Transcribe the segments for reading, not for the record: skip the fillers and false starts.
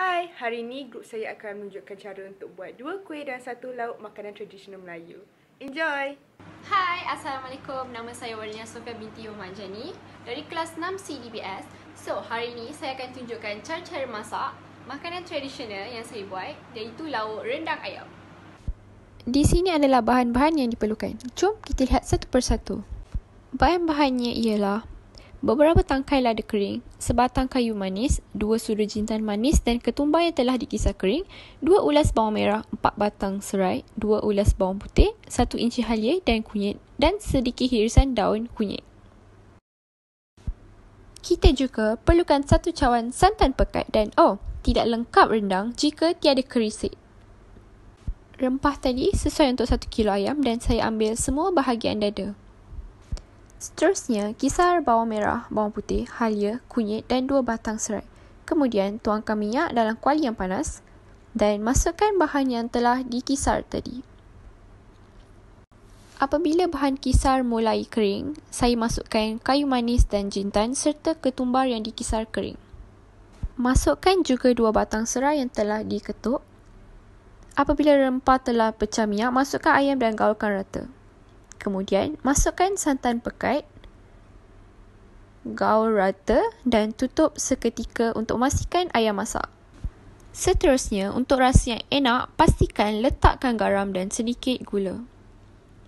Hai, hari ini grup saya akan menunjukkan cara untuk buat 2 kuih dan 1 lauk makanan tradisional Melayu. Enjoy! Hai, Assalamualaikum. Nama saya Warina Sofia binti Muhammad Jani dari kelas 6 CDBS. So, hari ini saya akan tunjukkan cara-cara masak makanan tradisional yang saya buat, iaitu lauk rendang ayam. Di sini adalah bahan-bahan yang diperlukan. Jom kita lihat satu persatu. Bahan-bahannya ialah beberapa tangkai lada kering, sebatang kayu manis, 2 sudu jintan manis dan ketumbar yang telah dikisar kering, 2 ulas bawang merah, 4 batang serai, 2 ulas bawang putih, 1 inci halia dan kunyit dan sedikit hirisan daun kunyit. Kita juga perlukan 1 cawan santan pekat dan tidak lengkap rendang jika tiada kerisik. Rempah tadi sesuai untuk 1 kilo ayam dan saya ambil semua bahagian dada. Seterusnya, kisar bawang merah, bawang putih, halia, kunyit dan 2 batang serai. Kemudian, tuangkan minyak dalam kuali yang panas dan masukkan bahan yang telah dikisar tadi. Apabila bahan kisar mulai kering, saya masukkan kayu manis dan jintan serta ketumbar yang dikisar kering. Masukkan juga 2 batang serai yang telah diketuk. Apabila rempah telah pecah minyak, masukkan ayam dan gaulkan rata. Kemudian, masukkan santan pekat, gaul rata dan tutup seketika untuk memastikan ayam masak. Seterusnya, untuk rasa yang enak, pastikan letakkan garam dan sedikit gula.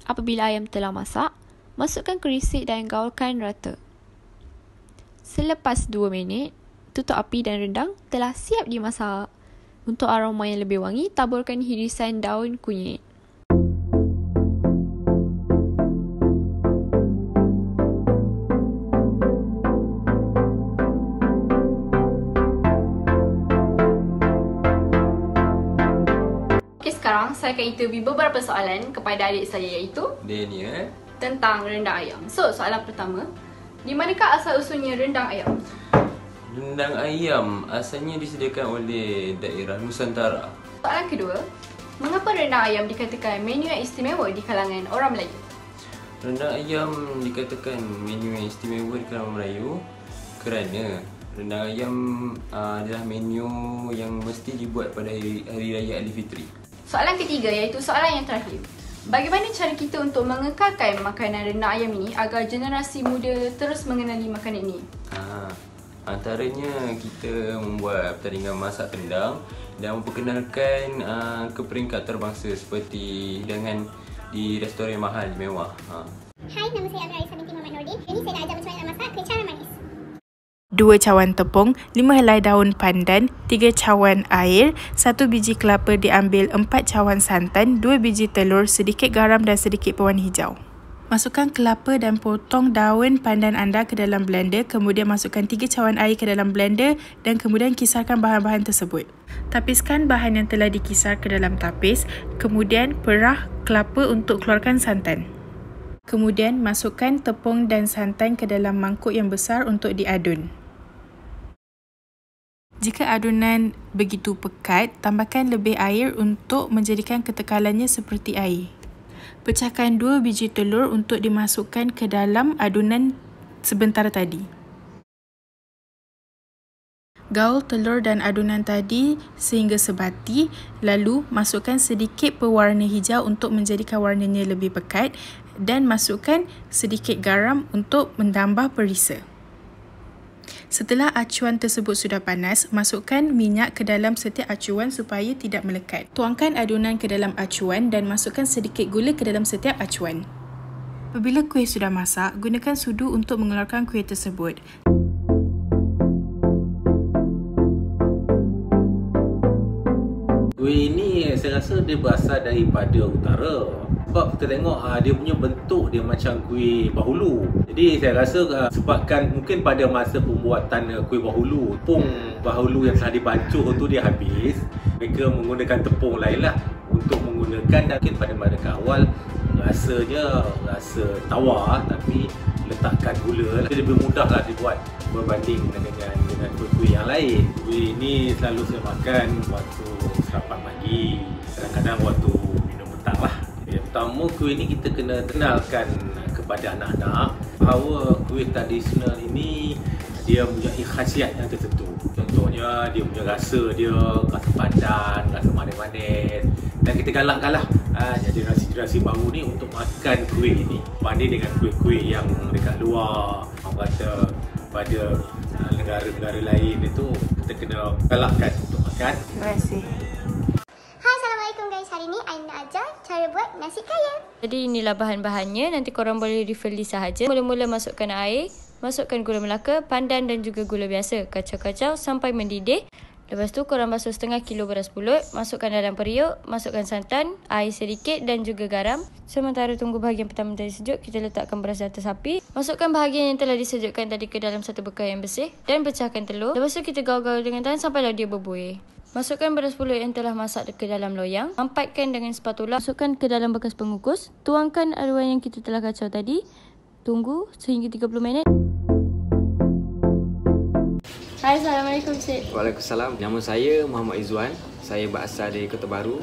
Apabila ayam telah masak, masukkan kerisik dan gaulkan rata. Selepas 2 minit, tutup api dan rendang telah siap dimasak. Untuk aroma yang lebih wangi, taburkan hirisan daun kunyit. Sekarang saya akan interview beberapa soalan kepada adik saya, iaitu Daniel tentang rendang ayam. So, soalan pertama, di manakah asal usulnya rendang ayam? Rendang ayam asalnya disediakan oleh daerah Nusantara. Soalan kedua, mengapa rendang ayam dikatakan menu yang istimewa di kalangan orang Melayu? Rendang ayam dikatakan menu yang istimewa di kalangan Melayu kerana rendang ayam adalah menu yang mesti dibuat pada hari raya Aidilfitri. Soalan ketiga, iaitu soalan yang terakhir. Bagaimana cara kita untuk mengekalkan makanan rendang ayam ini agar generasi muda terus mengenali makanan ini? Antaranya kita membuat pertandingan masak rendang dan memperkenalkan ke peringkat terbangsa seperti dengan di restoran mahal mewah. Hai, nama saya Amira binti Muhammad Nordin. Ini saya nak ajar macam mana nak masak kecap manis. 2 cawan tepung, 5 helai daun pandan, 3 cawan air, 1 biji kelapa diambil, 4 cawan santan, 2 biji telur, sedikit garam dan sedikit pewarna hijau. Masukkan kelapa dan potong daun pandan anda ke dalam blender, kemudian masukkan 3 cawan air ke dalam blender dan kemudian kisarkan bahan-bahan tersebut. Tapiskan bahan yang telah dikisar ke dalam tapis, kemudian perah kelapa untuk keluarkan santan. Kemudian masukkan tepung dan santan ke dalam mangkuk yang besar untuk diadun. Jika adunan begitu pekat, tambahkan lebih air untuk menjadikan ketekalannya seperti air. Pecahkan 2 biji telur untuk dimasukkan ke dalam adunan sebentar tadi. Gaul telur dan adunan tadi sehingga sebati, lalu masukkan sedikit pewarna hijau untuk menjadikan warnanya lebih pekat dan masukkan sedikit garam untuk menambah perisa. Setelah acuan tersebut sudah panas, masukkan minyak ke dalam setiap acuan supaya tidak melekat. Tuangkan adunan ke dalam acuan dan masukkan sedikit gula ke dalam setiap acuan. Apabila kuih sudah masak, gunakan sudu untuk mengeluarkan kuih tersebut. Kuih ni saya rasa dia berasal daripada utara. Sebab kita tengok dia punya bentuk dia macam kuih bahulu. Jadi saya rasa sebabkan mungkin pada masa pembuatan kuih bahulu, tepung bahulu yang telah dibancuh tu dia habis, mereka menggunakan tepung lain lah untuk menggunakan, dan mungkin pada masa awal rasanya rasa tawar tapi letakkan gula, jadi lebih mudah lah dibuat berbanding dengan kuih-kuih yang lain. Kuih ni selalu saya makan waktu sarapan pagi, kadang-kadang waktu minum petang lah. Yang pertama, kuih ni kita kena kenalkan kepada anak-anak bahawa kuih tradisional ini dia mempunyai khasiat yang tertentu. Contohnya dia punya rasa pandan, rasa manis-manis, dan kita galakkanlah generasi-generasi baru ni untuk makan kuih ini banding dengan kuih-kuih yang dekat luar. Orang kata pada negara-negara lain itu kita kena galakkan untuk makan. Terima kasih. Hai, Assalamualaikum guys. Hari ni I nak ajar cara buat nasi kaya. Jadi inilah bahan-bahannya. Nanti korang boleh refill sahaja. Mula-mula masukkan air, masukkan gula melaka, pandan dan juga gula biasa. Kacau-kacau sampai mendidih. Lepas tu korang basuh setengah kilo beras pulut, masukkan dalam periuk, masukkan santan, air sedikit dan juga garam. Sementara tunggu bahagian pertama tadi sejuk, kita letakkan beras di atas api. Masukkan bahagian yang telah disejukkan tadi ke dalam satu bekal yang bersih dan pecahkan telur. Lepas tu kita gaul-gaul dengan tangan sampailah dia berbuih. Masukkan beras pulut yang telah masak ke dalam loyang. Ampatkan dengan spatula. Masukkan ke dalam bekas pengukus. Tuangkan aduan yang kita telah kacau tadi. Tunggu sehingga 30 minit. Hai, Assalamualaikum Cik. Waalaikumsalam. Nama saya Muhammad Izzuan. Saya berasal dari Kota Baru.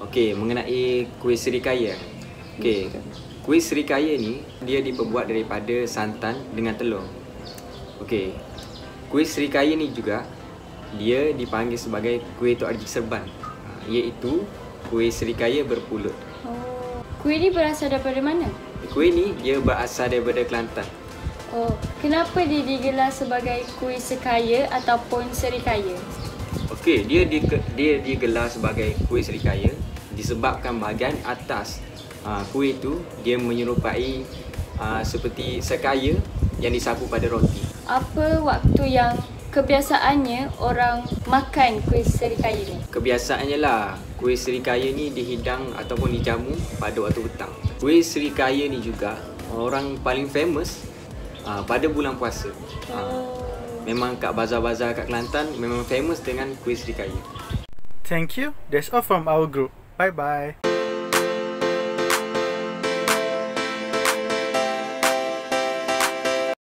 Okey, mengenai kuih serikaya. Okey, kuih serikaya ni dia diperbuat daripada santan dengan telur. Okey, kuih serikaya ni juga dia dipanggil sebagai kuih Tok Haji Serban, iaitu kuih serikaya berpulut. Kuih ni berasal daripada mana? Kuih ni dia berasal daripada Kelantan. Oh, kenapa dia digelar sebagai kuih sekaya ataupun serikaya? Okey, dia digelar sebagai kuih serikaya disebabkan bahagian atas kuih tu dia menyerupai seperti sekaya yang disapu pada roti. Apa waktu yang kebiasaannya orang makan kuih serikaya ni? Kebiasaannya lah, kuih serikaya ni dihidang ataupun dijamu pada waktu petang. Kuih serikaya ni juga orang paling famous pada bulan puasa. Memang kat bazar-bazar kat Kelantan memang famous dengan kuih serikaya. Thank you. That's all from our group. Bye-bye.